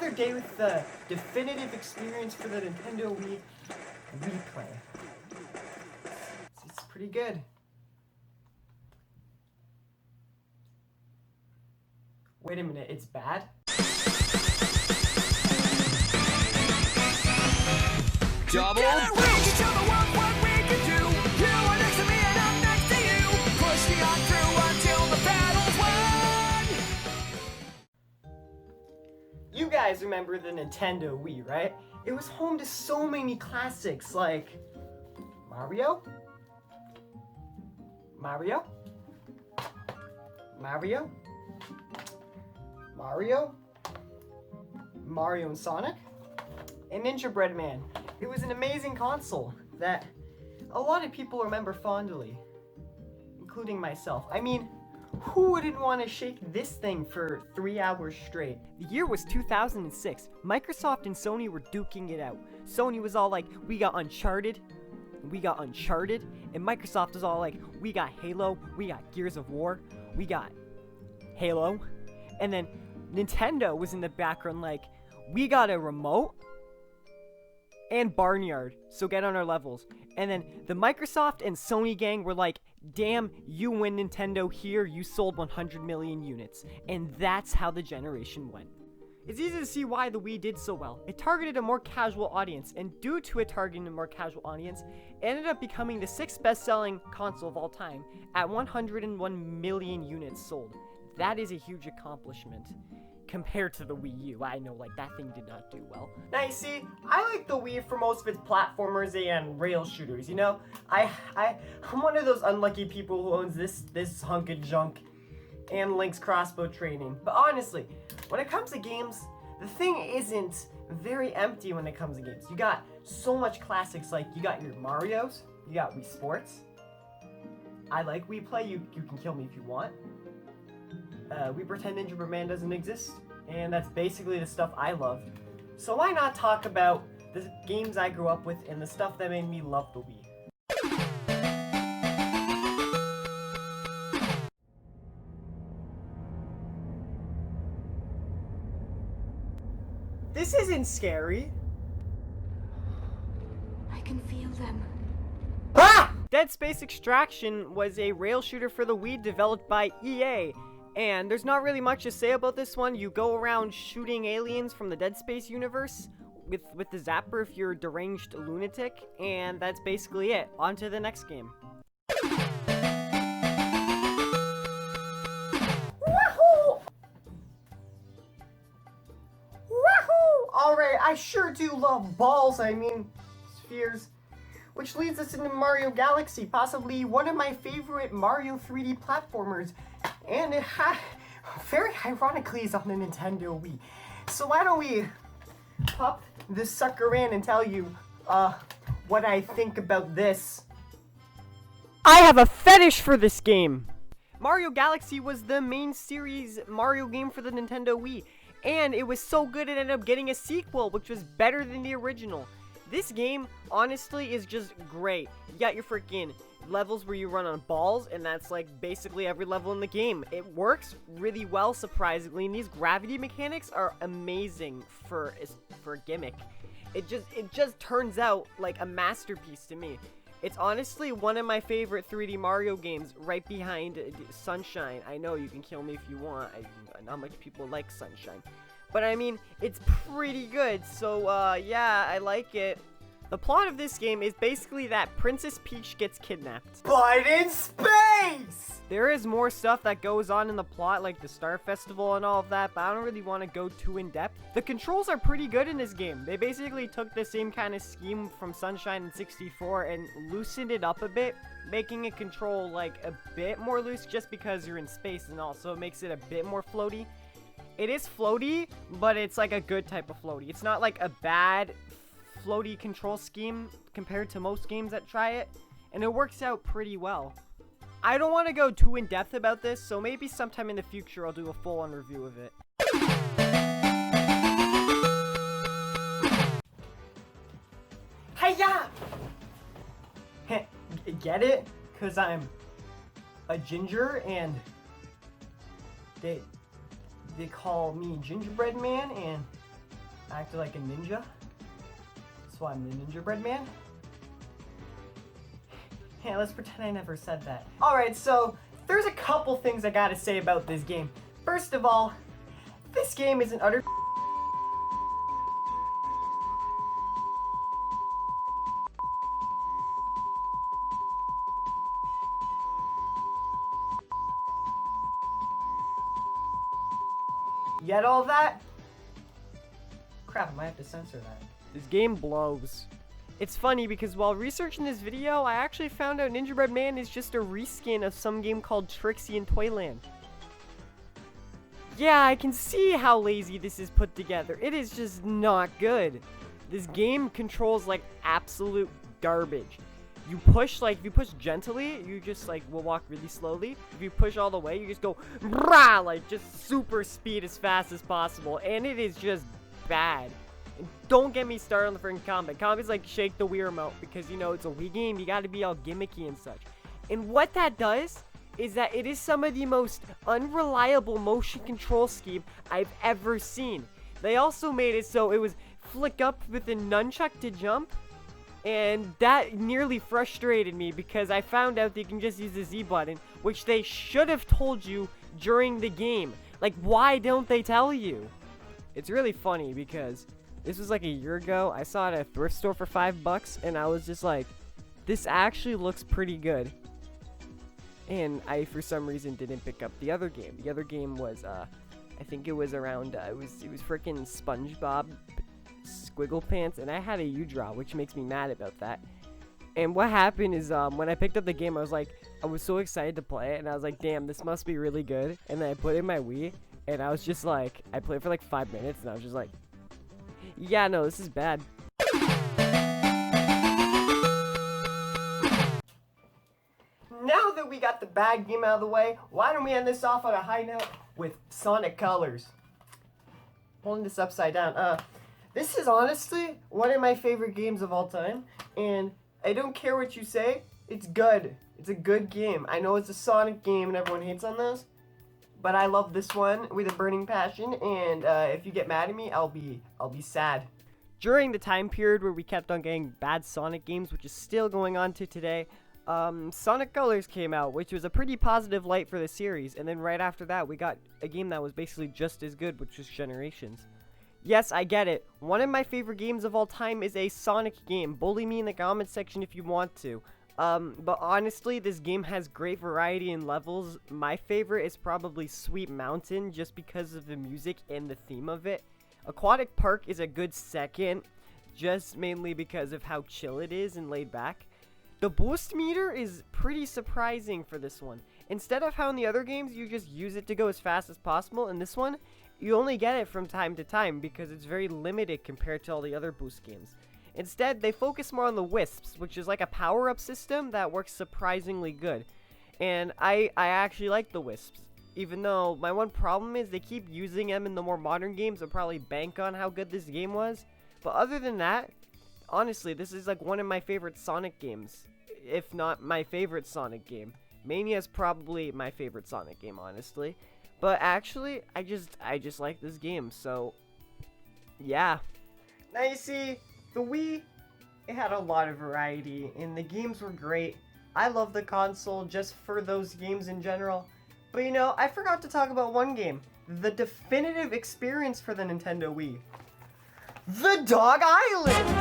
another day with the definitive experience for the Nintendo Wii replay. It's pretty good. Wait a minute, it's bad? Double reach to the world, what we can do. You are next to me and I'm next to you. Push me on through until the battle's won. You guys remember the Nintendo Wii, right? It was home to so many classics like Mario, Mario, Mario, Mario, Mario and Sonic, and Ninja Bread Man. It was an amazing console that a lot of people remember fondly, including myself. I mean, who wouldn't want to shake this thing for 3 hours straight? The year was 2006. Microsoft and Sony were duking it out. Sony was all like, we got Uncharted, and Microsoft was all like, we got Halo, we got Gears of War, we got Halo, and then Nintendo was in the background like, we got a remote and Barnyard, so get on our levels. And then the Microsoft and Sony gang were like, damn, you win Nintendo here, you sold 100 million units. And that's how the generation went. It's easy to see why the Wii did so well. It targeted a more casual audience, and due to it targeting a more casual audience, it ended up becoming the 6th best-selling console of all time at 101 million units sold. That is a huge accomplishment. Compared to the Wii U, I know, like, that thing did not do well. Now, you see, I like the Wii for most of its platformers and rail shooters, you know? I'm one of those unlucky people who owns this hunk of junk and Link's crossbow training. But honestly, when it comes to games, the thing isn't very empty when it comes to games. You got so much classics, like, you got your Marios, you got Wii Sports. I like Wii Play, you can kill me if you want. We pretend Ninja Man doesn't exist, and that's basically the stuff I love. So why not talk about the games I grew up with and the stuff that made me love the Wii? This isn't scary. I can feel them. Ah! Dead Space Extraction was a rail shooter for the Wii developed by EA. And there's not really much to say about this one. You go around shooting aliens from the Dead Space universe with the zapper if you're a deranged lunatic, and that's basically it. On to the next game. Wahoo! Wahoo! Alright, I sure do love balls, I mean, spheres. Which leads us into Mario Galaxy, possibly one of my favorite Mario 3D platformers. And it very ironically is on the Nintendo Wii. So why don't we pop this sucker in and tell you what I think about this. I have a fetish for this game! Mario Galaxy was the main series Mario game for the Nintendo Wii. And it was so good it ended up getting a sequel, which was better than the original. This game, honestly, is just great. You got your freaking levels where you run on balls, and that's like basically every level in the game. It works really well, surprisingly, and these gravity mechanics are amazing for a gimmick. It just turns out like a masterpiece to me. It's honestly one of my favorite 3D Mario games, right behind Sunshine. I know you can kill me if you want. Not much people like Sunshine. But I mean, it's pretty good, so yeah, I like it. The plot of this game is basically that Princess Peach gets kidnapped. But in space! There is more stuff that goes on in the plot, like the Star Festival and all of that, but I don't really want to go too in depth. The controls are pretty good in this game. They basically took the same kind of scheme from Sunshine and 64 and loosened it up a bit, making it control like a bit more loose just because you're in space, and also it makes it a bit more floaty. It is floaty, but it's like a good type of floaty. It's not like a bad floaty control scheme compared to most games that try it, and it works out pretty well. I don't want to go too in depth about this, so maybe sometime in the future I'll do a full-on review of it. Hiya! Get it? Cause I'm a ginger and they call me Gingerbread Man, and acted like a ninja. That's why I'm the gingerbread man. Yeah, let's pretend I never said that. Alright, so there's a couple things I gotta say about this game. First of all, this game is an utter Get all that? Crap, I might have to censor that. This game blows. It's funny because while researching this video, I actually found out Gingerbread Man is just a reskin of some game called Trixie in Toyland. Yeah, I can see how lazy this is put together. It is just not good. This game controls like absolute garbage. You push, like, if you push gently, you just, like, will walk really slowly. If you push all the way, you just go, brah, like, just super speed as fast as possible. And it is just bad. And don't get me started on the freaking combat. Combat's like shake the Wii remote because, you know, it's a Wii game. You gotta be all gimmicky and such. And what that does is that it is some of the most unreliable motion control scheme I've ever seen. They also made it so it was flick up with a nunchuck to jump. And that nearly frustrated me because I found out that you can just use the Z button, which they should have told you during the game. Like, why don't they tell you? It's really funny because this was like a year ago. I saw it at a thrift store for $5 and I was just like, this actually looks pretty good. And I, for some reason, didn't pick up the other game. The other game was, I think it was around, it was freaking SpongeBob Squiggle Pants, and I had a U-Draw, which makes me mad about that. And what happened is, when I picked up the game, I was so excited to play it, and I was like, damn, this must be really good. And then I put it in my Wii, and I was just like, I played for like 5 minutes, and I was just like, yeah, no, this is bad. Now that we got the bad game out of the way, why don't we end this off on a high note with Sonic Colors? Holding this upside down. This is honestly one of my favorite games of all time, and I don't care what you say, it's good. It's a good game. I know it's a Sonic game and everyone hates on those, but I love this one with a burning passion, and if you get mad at me, I'll be sad. During the time period where we kept on getting bad Sonic games, which is still going on to today, Sonic Colors came out, which was a pretty positive light for the series, and then right after that, we got a game that was basically just as good, which was Generations. Yes, I get it. One of my favorite games of all time is a Sonic game. Bully me in the comment section if you want to. But honestly, this game has great variety in levels. My favorite is probably Sweet Mountain, just because of the music and the theme of it. Aquatic Park is a good second, just mainly because of how chill it is and laid back. The boost meter is pretty surprising for this one. Instead of how in the other games you just use it to go as fast as possible, in this one, you only get it from time to time because it's very limited compared to all the other boost games. Instead, they focus more on the Wisps, which is like a power-up system that works surprisingly good. And I actually like the Wisps, even though my one problem is they keep using them in the more modern games and probably bank on how good this game was. But other than that, honestly, this is like one of my favorite Sonic games, if not my favorite Sonic game. Mania is probably my favorite Sonic game, honestly. But actually, I just like this game, so yeah. Now you see, the Wii, it had a lot of variety, and the games were great. I love the console just for those games in general. But you know, I forgot to talk about one game. The definitive experience for the Nintendo Wii. The Dog Island!